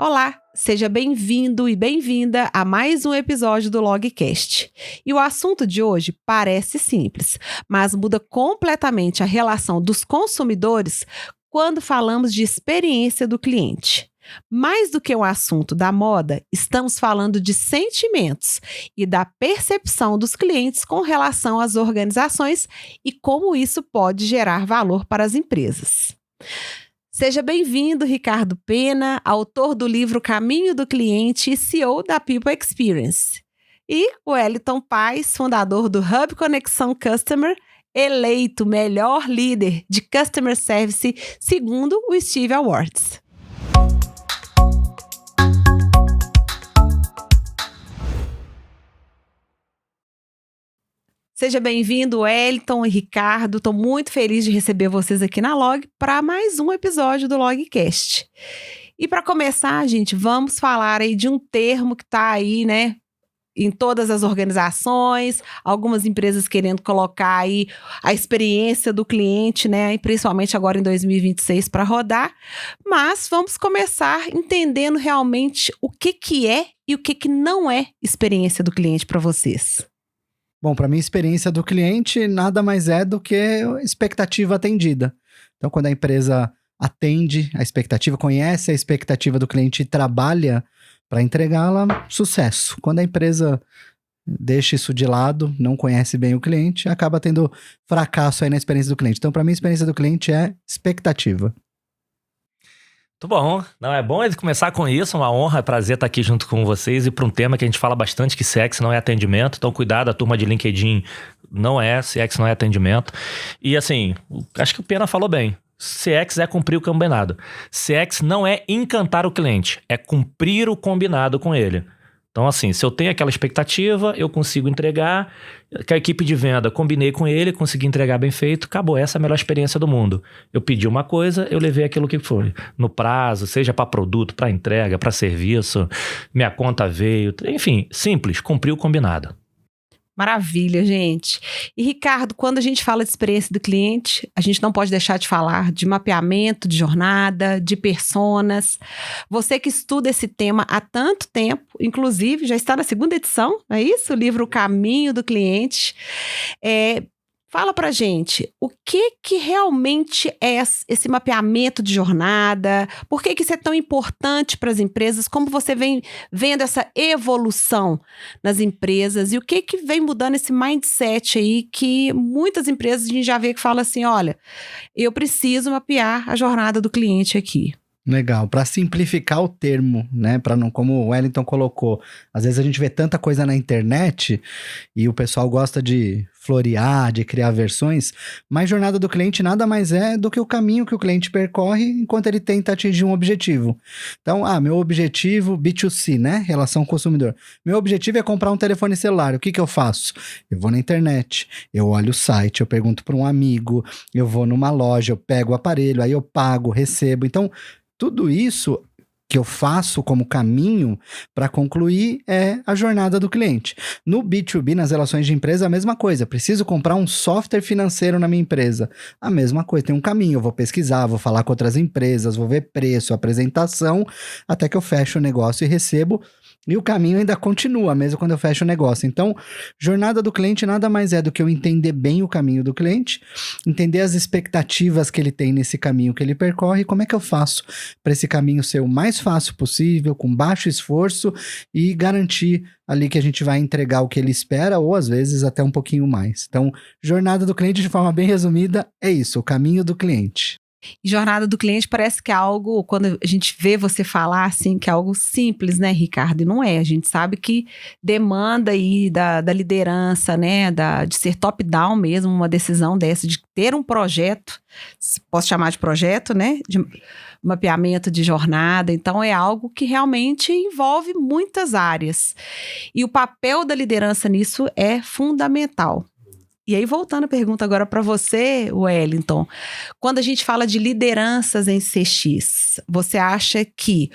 Olá, seja bem-vindo e bem-vinda a mais um episódio do Logcast. E o assunto de hoje parece simples, mas muda completamente a relação dos consumidores quando falamos de experiência do cliente. Mais do que um assunto da moda, estamos falando de sentimentos e da percepção dos clientes com relação às organizações e como isso pode gerar valor para as empresas. Seja bem-vindo, Ricardo Pena, autor do livro Caminho do Cliente e CEO da People Experience. E o Wellington Paes, fundador do Hub Conexão Customer, eleito melhor líder de Customer Service segundo o Steve Awards. Seja bem-vindo, Wellington e Ricardo. Estou muito feliz de receber vocês aqui na Log para mais um episódio do Logcast. E para começar, gente, vamos falar aí de um termo que está aí, né, em todas as organizações, algumas empresas querendo colocar aí a experiência do cliente, né, e principalmente agora em 2026 para rodar. Mas vamos começar entendendo realmente o que é e o que não é experiência do cliente para vocês. Bom, para mim, experiência do cliente nada mais é do que expectativa atendida. Então, quando a empresa atende a expectativa, conhece a expectativa do cliente e trabalha para entregá-la, sucesso. Quando a empresa deixa isso de lado, não conhece bem o cliente, acaba tendo fracasso aí na experiência do cliente. Então, para mim, a experiência do cliente é expectativa. Muito bom. Não, é bom começar com isso, uma honra, é prazer estar aqui junto com vocês e para um tema que a gente fala bastante, que CX não é atendimento, então cuidado, a turma de LinkedIn não é, CX não é atendimento. E assim, acho que o Pena falou bem, CX é cumprir o combinado. CX não é encantar o cliente, é cumprir o combinado com ele. Então assim, se eu tenho aquela expectativa, eu consigo entregar, com a equipe de venda, combinei com ele, consegui entregar bem feito, acabou, essa é a melhor experiência do mundo. Eu pedi uma coisa, eu levei aquilo que foi, no prazo, seja para produto, para entrega, para serviço, minha conta veio, enfim, simples, cumprir o combinado. Maravilha, gente. E Ricardo, quando a gente fala de experiência do cliente, a gente não pode deixar de falar de mapeamento, de jornada, de personas. Você que estuda esse tema há tanto tempo, inclusive já está na 2ª edição, não é isso? O livro Caminho do Cliente. Fala pra gente, o que realmente é esse mapeamento de jornada? Por que isso é tão importante para as empresas? Como você vem vendo essa evolução nas empresas? E o que vem mudando esse mindset aí que muitas empresas a gente já vê que fala assim, olha, eu preciso mapear a jornada do cliente aqui. Legal, para simplificar o termo, né, para não, como o Wellington colocou, às vezes a gente vê tanta coisa na internet e o pessoal gosta de florear, de criar versões, mas jornada do cliente nada mais é do que o caminho que o cliente percorre enquanto ele tenta atingir um objetivo. Então, meu objetivo B2C, né, relação consumidor, meu objetivo é comprar um telefone celular, o que eu faço? Eu vou na internet, eu olho o site, eu pergunto para um amigo, eu vou numa loja, eu pego o aparelho, aí eu pago, recebo, então tudo isso que eu faço como caminho para concluir é a jornada do cliente. No B2B, nas relações de empresa, a mesma coisa. Preciso comprar um software financeiro na minha empresa. A mesma coisa, tem um caminho. Eu vou pesquisar, vou falar com outras empresas, vou ver preço, apresentação, até que eu fecho o negócio e recebo. E o caminho ainda continua, mesmo quando eu fecho o negócio. Então, jornada do cliente nada mais é do que eu entender bem o caminho do cliente, entender as expectativas que ele tem nesse caminho que ele percorre e como é que eu faço para esse caminho ser o mais fácil possível, com baixo esforço e garantir ali que a gente vai entregar o que ele espera ou às vezes até um pouquinho mais. Então, jornada do cliente de forma bem resumida é isso, o caminho do cliente. E jornada do cliente parece que é algo, quando a gente vê você falar assim, que é algo simples, né, Ricardo? E não é, a gente sabe que demanda aí da liderança, né, de ser top-down mesmo, uma decisão dessa, de ter um projeto, posso chamar de projeto, né, de mapeamento de jornada, então é algo que realmente envolve muitas áreas. E o papel da liderança nisso é fundamental. E aí, voltando a pergunta agora para você, Wellington, quando a gente fala de lideranças em CX, você acha que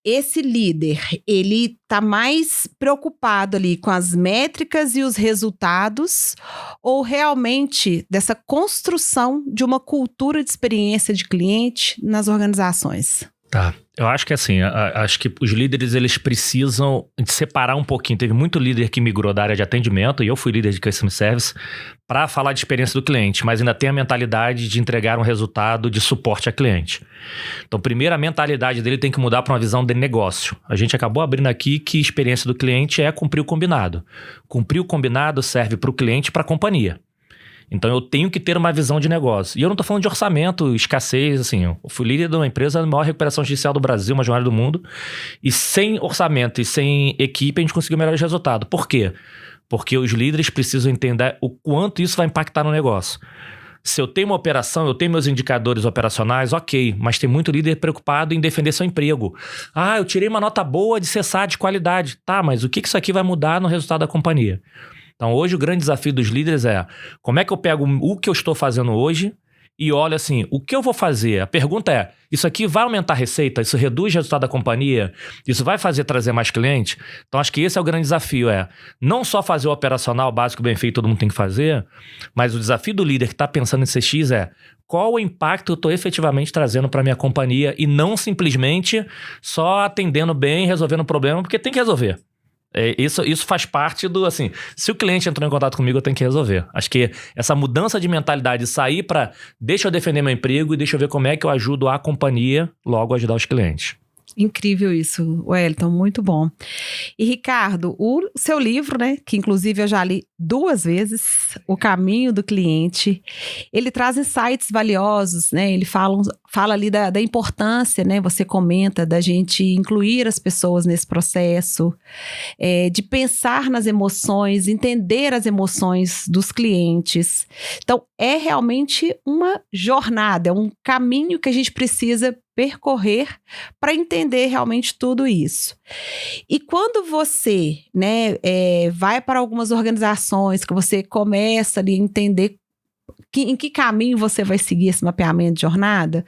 esse líder, ele está mais preocupado ali com as métricas e os resultados ou realmente dessa construção de uma cultura de experiência de cliente nas organizações? Tá. Eu acho que assim, acho que os líderes, eles precisam de separar um pouquinho. Teve muito líder que migrou da área de atendimento, e eu fui líder de Customer Service, para falar de experiência do cliente, mas ainda tem a mentalidade de entregar um resultado de suporte a cliente. Então, primeiro, a mentalidade dele tem que mudar para uma visão de negócio. A gente acabou abrindo aqui que experiência do cliente é cumprir o combinado. Cumprir o combinado serve para o cliente e para a companhia. Então, eu tenho que ter uma visão de negócio. E eu não estou falando de orçamento, escassez, assim. Eu fui líder de uma empresa, a maior recuperação judicial do Brasil, uma jornada do mundo. E sem orçamento e sem equipe, a gente conseguiu melhores resultados. Por quê? Porque os líderes precisam entender o quanto isso vai impactar no negócio. Se eu tenho uma operação, eu tenho meus indicadores operacionais, ok. Mas tem muito líder preocupado em defender seu emprego. Ah, eu tirei uma nota boa de CSAT de qualidade. Tá, mas o que isso aqui vai mudar no resultado da companhia? Então, hoje o grande desafio dos líderes é como é que eu pego o que eu estou fazendo hoje e olho assim, o que eu vou fazer? A pergunta é, isso aqui vai aumentar a receita? Isso reduz o resultado da companhia? Isso vai trazer mais cliente? Então, acho que esse é o grande desafio, não só fazer o operacional básico bem feito, todo mundo tem que fazer, mas o desafio do líder que está pensando em CX é qual o impacto eu estou efetivamente trazendo para a minha companhia e não simplesmente só atendendo bem, resolvendo o problema, porque tem que resolver. Isso faz parte do, assim, se o cliente entrou em contato comigo, eu tenho que resolver. Acho que essa mudança de mentalidade, sair para deixa eu defender meu emprego e deixa eu ver como é que eu ajudo a companhia logo a ajudar os clientes. Incrível isso, Wellington, muito bom. E Ricardo, o seu livro, né, que inclusive eu já li 2 vezes, O Caminho do Cliente, ele traz insights valiosos, né, ele fala ali da importância, né, você comenta da gente incluir as pessoas nesse processo, de pensar nas emoções, entender as emoções dos clientes. Então, é realmente uma jornada, é um caminho que a gente precisa percorrer para entender realmente tudo isso. E quando você, né, vai para algumas organizações que você começa ali a entender em que caminho você vai seguir esse mapeamento de jornada,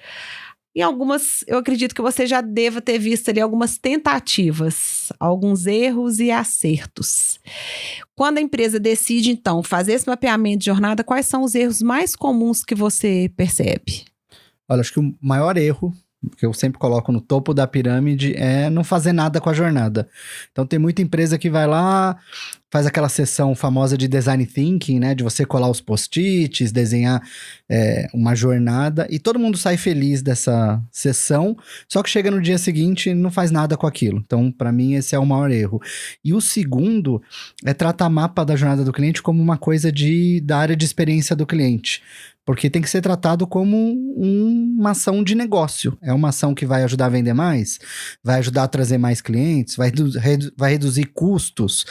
em algumas, eu acredito que você já deva ter visto ali algumas tentativas, alguns erros e acertos. Quando a empresa decide, então, fazer esse mapeamento de jornada, quais são os erros mais comuns que você percebe? Olha, acho que o maior erro que eu sempre coloco no topo da pirâmide é não fazer nada com a jornada. Então tem muita empresa que vai lá, faz aquela sessão famosa de design thinking, né? De você colar os post-its, desenhar uma jornada, e todo mundo sai feliz dessa sessão, só que chega no dia seguinte e não faz nada com aquilo. Então, para mim, esse é o maior erro. E o segundo é tratar mapa da jornada do cliente como uma coisa da área de experiência do cliente. Porque tem que ser tratado como uma ação de negócio. É uma ação que vai ajudar a vender mais, vai ajudar a trazer mais clientes, vai reduzir custos.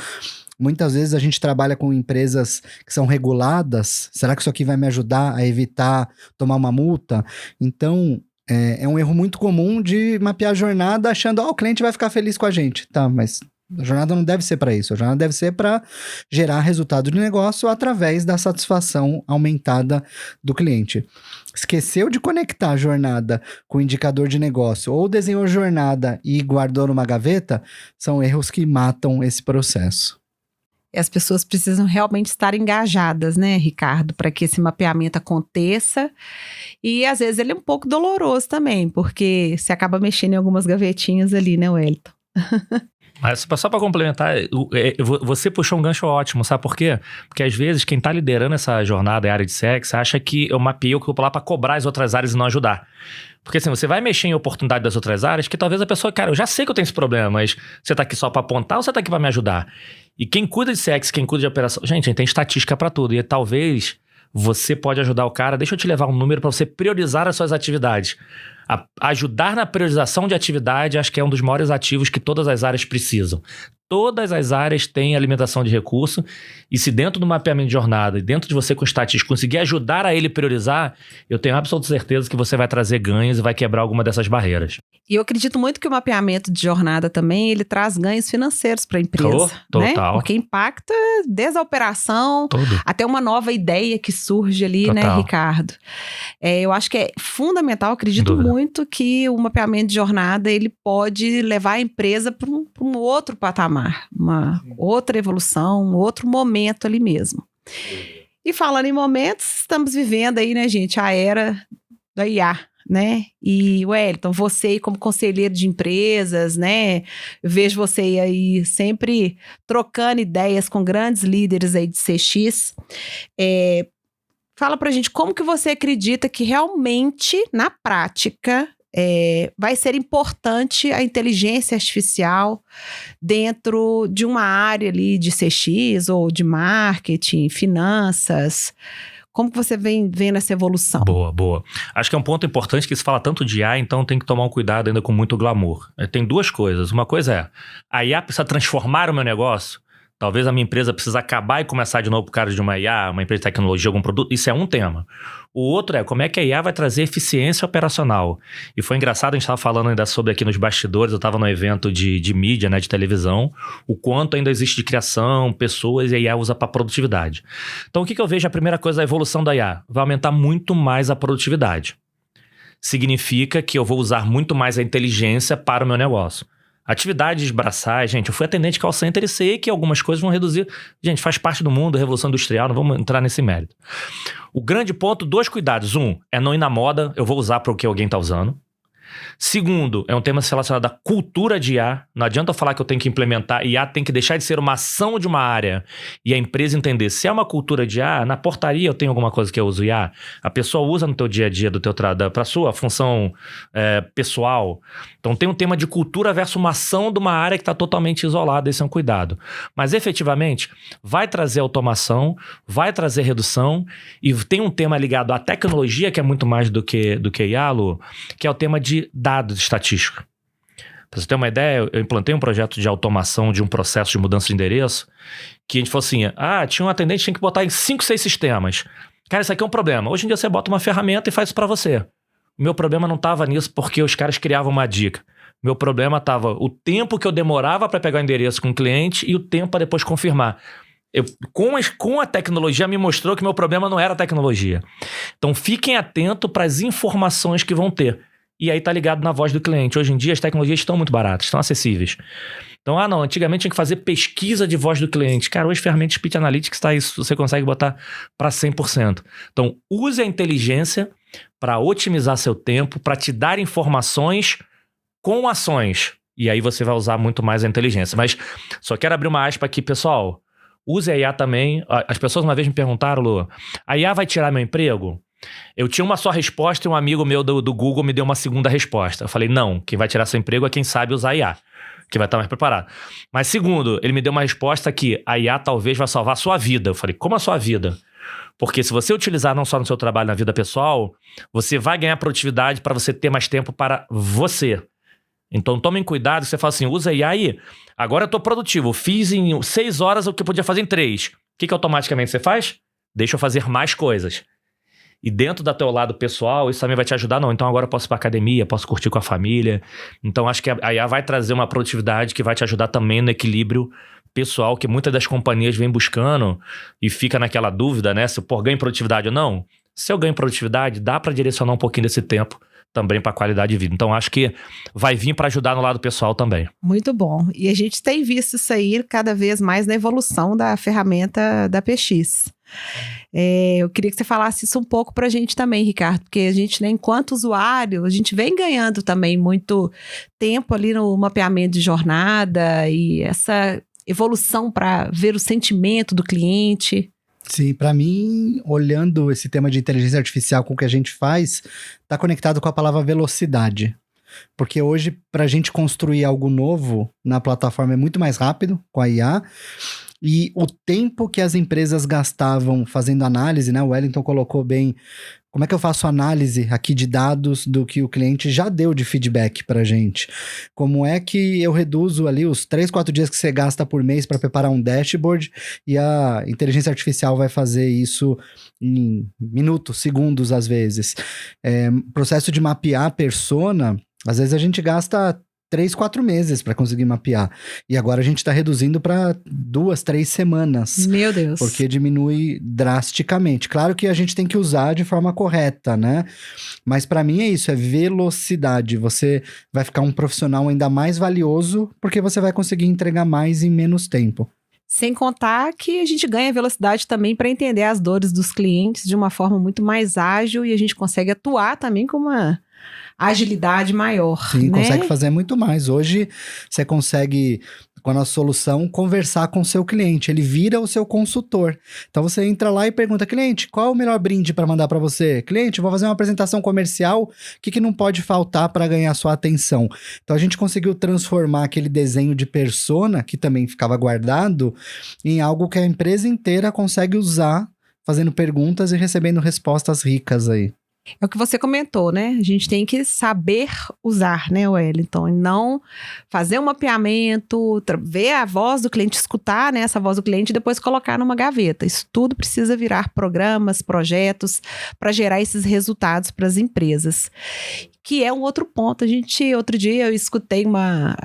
Muitas vezes a gente trabalha com empresas que são reguladas. Será que isso aqui vai me ajudar a evitar tomar uma multa? Então, é um erro muito comum de mapear a jornada achando que o cliente vai ficar feliz com a gente. Tá, mas a jornada não deve ser para isso. A jornada deve ser para gerar resultado de negócio através da satisfação aumentada do cliente. Esqueceu de conectar a jornada com o indicador de negócio ou desenhou a jornada e guardou numa gaveta, são erros que matam esse processo. E as pessoas precisam realmente estar engajadas, né, Ricardo, para que esse mapeamento aconteça. E às vezes ele é um pouco doloroso também, porque você acaba mexendo em algumas gavetinhas ali, né, Wellington? Mas só para complementar, você puxou um gancho ótimo, sabe por quê? Porque às vezes quem está liderando essa jornada, a área de CX, acha que eu mapeei o que eu vou lá para cobrar as outras áreas e não ajudar. Porque assim, você vai mexer em oportunidade das outras áreas que talvez a pessoa, cara, eu já sei que eu tenho esse problema, mas você está aqui só para apontar ou você está aqui para me ajudar? E quem cuida de CX, quem cuida de operação... Gente, a gente tem estatística para tudo. E talvez você pode ajudar o cara... Deixa eu te levar um número para você priorizar as suas atividades. Ajudar na priorização de atividade, acho que é um dos maiores ativos que todas as áreas precisam. Todas as áreas têm alimentação de recurso, e se dentro do mapeamento de jornada, e dentro de você com estatística, conseguir ajudar a ele priorizar, eu tenho absoluta certeza que você vai trazer ganhos e vai quebrar alguma dessas barreiras. E eu acredito muito que o mapeamento de jornada também, ele traz ganhos financeiros para a empresa. Né? Total. Porque impacta desde a operação até uma nova ideia que surge ali, Total. né, Ricardo? Eu acho que é fundamental, acredito muito que o mapeamento de jornada, ele pode levar a empresa para um outro patamar, uma outra evolução, um outro momento ali mesmo. E falando em momentos, estamos vivendo aí, né, gente, a era da IA, né? E, Wellington, você aí como conselheiro de empresas, né? Eu vejo você aí sempre trocando ideias com grandes líderes aí de CX. Fala pra gente como que você acredita que realmente, na prática, vai ser importante a inteligência artificial dentro de uma área ali de CX ou de marketing, finanças. Como que você vem vendo essa evolução? Boa. Acho que é um ponto importante que se fala tanto de IA, então tem que tomar um cuidado ainda com muito glamour. Tem duas coisas. Uma coisa é, a IA precisa transformar o meu negócio. Talvez a minha empresa precise acabar e começar de novo por causa de uma IA, uma empresa de tecnologia, algum produto. Isso é um tema. O outro é como é que a IA vai trazer eficiência operacional. E foi engraçado, a gente estava falando ainda sobre aqui nos bastidores, eu estava no evento de mídia, né, de televisão, o quanto ainda existe de criação, pessoas e a IA usa para produtividade. Então o que eu vejo? A primeira coisa, a evolução da IA. Vai aumentar muito mais a produtividade. Significa que eu vou usar muito mais a inteligência para o meu negócio. Atividades braçais, gente, eu fui atendente call center e sei que algumas coisas vão reduzir. Gente, faz parte do mundo, Revolução Industrial, não vamos entrar nesse mérito. O grande ponto, 2 cuidados. É não ir na moda, eu vou usar para o que alguém está usando. Segundo, é um tema relacionado à cultura de IA. Não adianta eu falar que eu tenho que implementar. IA tem que deixar de ser uma ação de uma área e a empresa entender. Se é uma cultura de IA, na portaria eu tenho alguma coisa que eu uso IA. A pessoa usa no teu dia a dia para a sua função pessoal. Então tem um tema de cultura versus uma ação de uma área que está totalmente isolada. Esse é um cuidado. Mas efetivamente vai trazer automação, vai trazer redução e tem um tema ligado à tecnologia que é muito mais do que IA, Lu, que é o tema de dados estatísticos. Para você ter uma ideia, eu implantei um projeto de automação de um processo de mudança de endereço que a gente falou assim, tinha um atendente que tinha que botar em 5, 6 sistemas. Cara, isso aqui é um problema. Hoje em dia você bota uma ferramenta e faz isso para você. O meu problema não estava nisso porque os caras criavam uma dica. O meu problema estava o tempo que eu demorava para pegar o endereço com o cliente e o tempo para depois confirmar. Com a tecnologia me mostrou que meu problema não era a tecnologia. Então fiquem atentos para as informações que vão ter. E aí tá ligado na voz do cliente. Hoje em dia as tecnologias estão muito baratas, estão acessíveis. Então, antigamente tinha que fazer pesquisa de voz do cliente. Cara, hoje ferramenta Speech Analytics está isso, você consegue botar para 100%. Então, use a inteligência para otimizar seu tempo, para te dar informações com ações. E aí você vai usar muito mais a inteligência. Mas só quero abrir uma aspa aqui, pessoal. Use a IA também. As pessoas uma vez me perguntaram, Lu, a IA vai tirar meu emprego? Eu tinha uma só resposta e um amigo meu do Google me deu uma segunda resposta. Eu falei, não, quem vai tirar seu emprego é quem sabe usar IA, que vai estar mais preparado. Mas segundo, ele me deu uma resposta que a IA talvez vai salvar a sua vida. Eu falei, como a sua vida? Porque se você utilizar não só no seu trabalho, na vida pessoal, você vai ganhar produtividade para você ter mais tempo para você. Então tomem cuidado, você fala assim, usa a IA aí. Agora eu estou produtivo, fiz em 6 horas o que eu podia fazer em 3. O que automaticamente você faz? Deixa eu fazer mais coisas. E dentro do teu lado pessoal, isso também vai te ajudar, não. Então agora eu posso ir pra academia, posso curtir com a família. Então acho que a IA vai trazer uma produtividade que vai te ajudar também no equilíbrio pessoal que muitas das companhias vêm buscando e fica naquela dúvida, né? Se eu ganho produtividade ou não. Se eu ganho produtividade, dá para direcionar um pouquinho desse tempo também para qualidade de vida. Então acho que vai vir para ajudar no lado pessoal também. Muito bom. E a gente tem visto isso aí cada vez mais na evolução da ferramenta da PX. Eu queria que você falasse isso um pouco pra gente também, Ricardo, porque a gente, né, enquanto usuário, a gente vem ganhando também muito tempo ali no mapeamento de jornada e essa evolução para ver o sentimento do cliente. Sim, para mim, olhando esse tema de inteligência artificial com o que a gente faz, tá conectado com a palavra velocidade. Porque hoje, para a gente construir algo novo na plataforma é muito mais rápido com a IA. E o tempo que as empresas gastavam fazendo análise, né? O Wellington colocou bem, como é que eu faço análise aqui de dados do que o cliente já deu de feedback pra gente? Como é que eu reduzo ali os 3, 4 dias que você gasta por mês para preparar um dashboard e a inteligência artificial vai fazer isso em minutos, segundos às vezes. Processo de mapear a persona, às vezes a gente gasta 3, 4 meses para conseguir mapear. E agora a gente está reduzindo para 2, 3 semanas. Meu Deus. Porque diminui drasticamente. Claro que a gente tem que usar de forma correta, né? Mas para mim é isso, é velocidade. Você vai ficar um profissional ainda mais valioso porque você vai conseguir entregar mais em menos tempo. Sem contar que a gente ganha velocidade também para entender as dores dos clientes de uma forma muito mais ágil e a gente consegue atuar também com uma agilidade maior. Sim, né? consegue fazer muito mais. Hoje você consegue, com a nossa solução, conversar com o seu cliente. Ele vira o seu consultor. Então você entra lá e pergunta, cliente, qual é o melhor brinde para mandar para você? Cliente, vou fazer uma apresentação comercial, o que não pode faltar para ganhar sua atenção? Então a gente conseguiu transformar aquele desenho de persona, que também ficava guardado, em algo que a empresa inteira consegue usar, fazendo perguntas e recebendo respostas ricas aí. É o que você comentou, né? A gente tem que saber usar, né, Wellington? E não fazer um mapeamento, ver a voz do cliente, escutar, né, essa voz do cliente e depois colocar numa gaveta. Isso tudo precisa virar programas, projetos para gerar esses resultados para as empresas. Que é um outro ponto. Outro dia eu escutei uma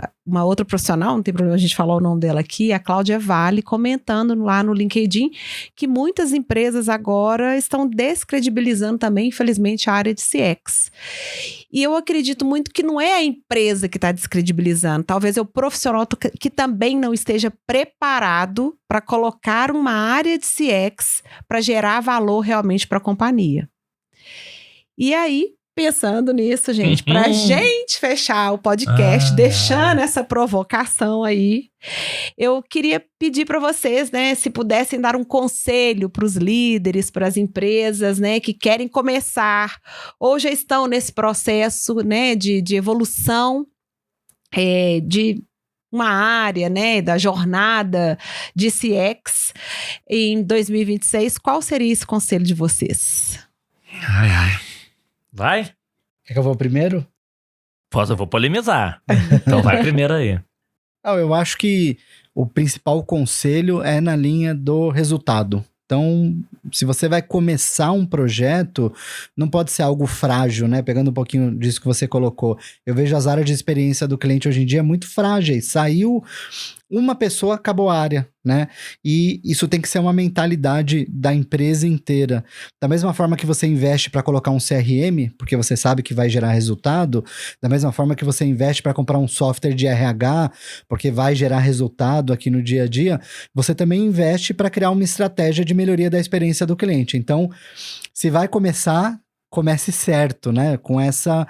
outra profissional, não tem problema a gente falar o nome dela aqui, a Cláudia Vale, comentando lá no LinkedIn que muitas empresas agora estão descredibilizando também, infelizmente, a área de CX. E eu acredito muito que não é a empresa que está descredibilizando, talvez é o profissional que também não esteja preparado para colocar uma área de CX para gerar valor realmente para a companhia. E aí, pensando nisso, gente, pra gente fechar o podcast, deixando essa provocação aí, eu queria pedir para vocês, né, se pudessem dar um conselho para os líderes, para as empresas, né, que querem começar ou já estão nesse processo, né, de evolução, de uma área, né, da jornada de CX em 2026. Qual seria esse conselho de vocês? Vai? Quer que eu vou primeiro? Eu vou polemizar. Então vai primeiro aí. Eu acho que o principal conselho é na linha do resultado. Então, se você vai começar um projeto, não pode ser algo frágil, né? Pegando um pouquinho disso que você colocou. Eu vejo as áreas de experiência do cliente hoje em dia muito frágeis. Saiu uma pessoa, acabou a área, né? E isso tem que ser uma mentalidade da empresa inteira. Da mesma forma que você investe para colocar um CRM, porque você sabe que vai gerar resultado, da mesma forma que você investe para comprar um software de RH, porque vai gerar resultado aqui no dia a dia, você também investe para criar uma estratégia de melhoria da experiência do cliente. Então, se vai começar, comece certo, né? Com essa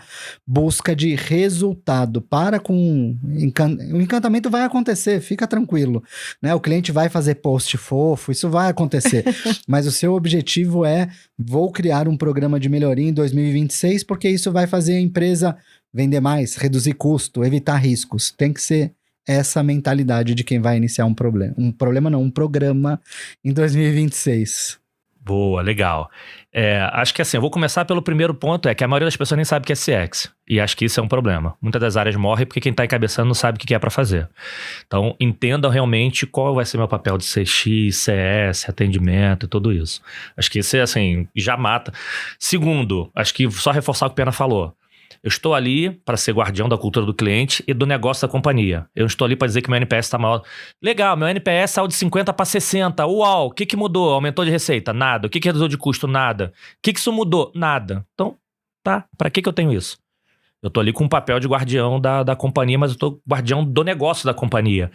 busca de resultado. O encantamento vai acontecer, fica tranquilo, né? O cliente vai fazer post fofo, isso vai acontecer. Mas o seu objetivo é, vou criar um programa de melhoria em 2026, porque isso vai fazer a empresa vender mais, reduzir custo, evitar riscos. Tem que ser essa mentalidade de quem vai iniciar um problema. Um programa em 2026. Boa, legal. Acho que assim, eu vou começar pelo primeiro ponto, que a maioria das pessoas nem sabe o que é CX. E acho que isso é um problema. Muitas das áreas morrem porque quem está encabeçando não sabe o que é para fazer. Então, entendam realmente qual vai ser meu papel de CX, CS, atendimento e tudo isso. Acho que isso assim, já mata. Segundo, acho que só reforçar o que o Pena falou. Eu estou ali para ser guardião da cultura do cliente e do negócio da companhia. Eu não estou ali para dizer que meu NPS está maior. Legal, meu NPS saiu de 50 para 60. Uau, o que mudou? Aumentou de receita? Nada. O que reduziu de custo? Nada. O que isso mudou? Nada. Então, tá. Para que eu tenho isso? Eu estou ali com o papel de guardião da companhia, mas eu estou guardião do negócio da companhia.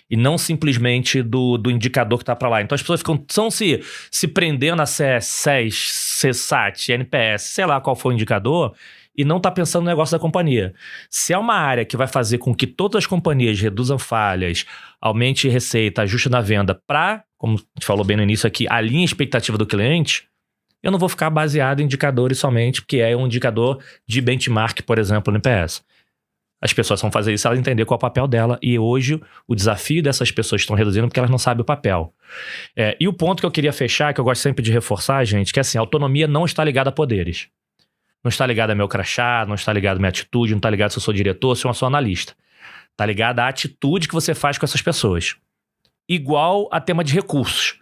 E não simplesmente do indicador que está para lá. Então as pessoas estão se prendendo a CS, CSAT, NPS, sei lá qual foi o indicador, e não está pensando no negócio da companhia. Se é uma área que vai fazer com que todas as companhias reduzam falhas, aumente receita, ajuste na venda para, como a gente falou bem no início aqui, alinhe a expectativa do cliente, eu não vou ficar baseado em indicadores somente, porque é um indicador de benchmark, por exemplo, no NPS. As pessoas vão fazer isso se elas entenderem qual é o papel dela, e hoje o desafio dessas pessoas estão reduzindo porque elas não sabem o papel. E o ponto que eu queria fechar, que eu gosto sempre de reforçar, gente, que é assim, a autonomia não está ligada a poderes. Não está ligado a meu crachá, não está ligado a minha atitude, não está ligado se eu sou diretor, se eu sou analista. Está ligado à atitude que você faz com essas pessoas. Igual a tema de recursos.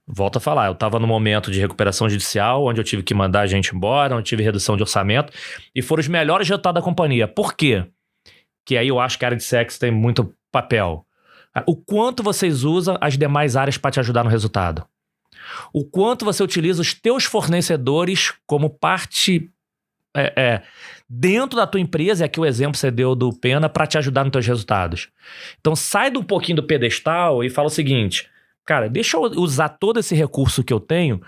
Volto a falar, eu estava no momento de recuperação judicial, onde eu tive que mandar a gente embora, onde tive redução de orçamento, e foram os melhores resultados da companhia. Por quê? Que aí eu acho que a área de CX tem muito papel. O quanto vocês usam as demais áreas para te ajudar no resultado. O quanto você utiliza os teus fornecedores como parte dentro da tua empresa, é aqui o exemplo que você deu do Pena, para te ajudar nos teus resultados. Então sai um pouquinho do pedestal e fala o seguinte, cara, deixa eu usar todo esse recurso que eu tenho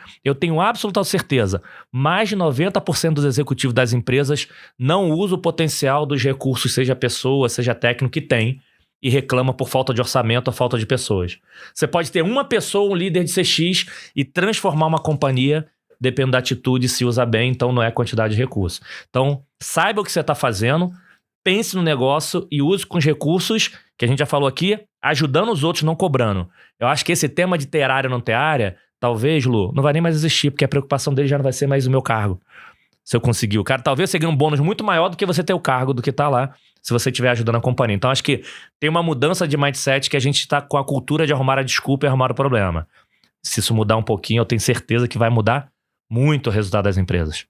absoluta certeza, mais de 90% dos executivos das empresas não usam o potencial dos recursos, seja pessoa, seja técnico que tem, e reclama por falta de orçamento ou falta de pessoas. Você pode ter uma pessoa, um líder de CX e transformar uma companhia, dependendo da atitude, se usa bem, então não é quantidade de recursos. Então, saiba o que você está fazendo, pense no negócio e use com os recursos, que a gente já falou aqui, ajudando os outros, não cobrando. Eu acho que esse tema de ter área ou não ter área, talvez, Lu, não vai nem mais existir, porque a preocupação dele já não vai ser mais o meu cargo. Se eu conseguir o cara, talvez você ganhe um bônus muito maior do que você ter o cargo do que tá lá, se você estiver ajudando a companhia. Então, acho que tem uma mudança de mindset que a gente está com a cultura de arrumar a desculpa e arrumar o problema. Se isso mudar um pouquinho, eu tenho certeza que vai mudar muito o resultado das empresas.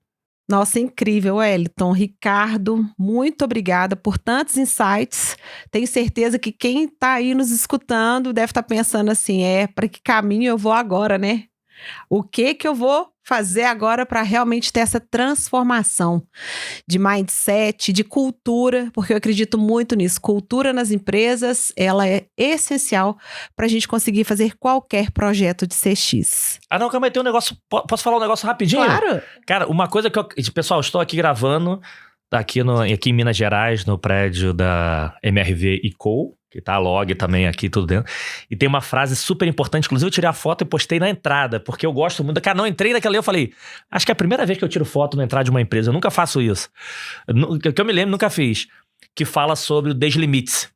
Nossa, incrível, Wellington. Ricardo, muito obrigada por tantos insights. Tenho certeza que quem está aí nos escutando deve estar pensando assim, para que caminho eu vou agora, né? O que eu vou fazer agora para realmente ter essa transformação de mindset, de cultura, porque eu acredito muito nisso. Cultura nas empresas, ela é essencial para a gente conseguir fazer qualquer projeto de CX. Ah, não, calma aí, tem um negócio. Posso falar um negócio rapidinho? Claro. Cara, uma coisa que pessoal, estou aqui gravando aqui em Minas Gerais, no prédio da MRV & Co., que tá a log também aqui, tudo dentro. E tem uma frase super importante, inclusive eu tirei a foto e postei na entrada, porque eu gosto muito. Cara, não entrei naquela ali, eu falei, acho que é a primeira vez que eu tiro foto na entrada de uma empresa, eu nunca faço isso. Que eu me lembro, nunca fiz. Que fala sobre o deslimite.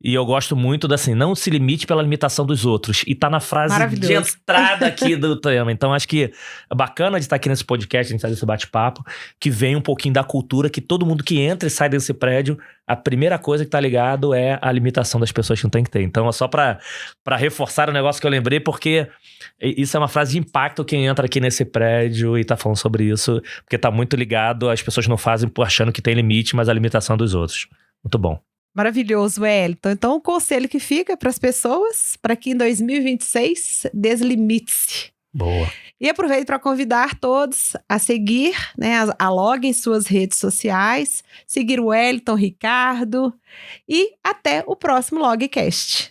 E eu gosto muito da assim, não se limite pela limitação dos outros. E tá na frase de entrada aqui do tema. Então acho que é bacana de estar aqui nesse podcast, a gente fazer esse bate-papo, que vem um pouquinho da cultura, que todo mundo que entra e sai desse prédio, a primeira coisa que tá ligado é a limitação das pessoas que não tem que ter. Então é só pra reforçar o negócio que eu lembrei, porque isso é uma frase de impacto quem entra aqui nesse prédio e tá falando sobre isso, porque tá muito ligado, as pessoas não fazem achando que tem limite, mas a limitação dos outros. Muito bom. Maravilhoso, Wellington. Então, o conselho que fica para as pessoas, para que em 2026 deslimite-se. Boa. E aproveito para convidar todos a seguir, né, a log em suas redes sociais, seguir o Wellington, Ricardo, e até o próximo Logcast.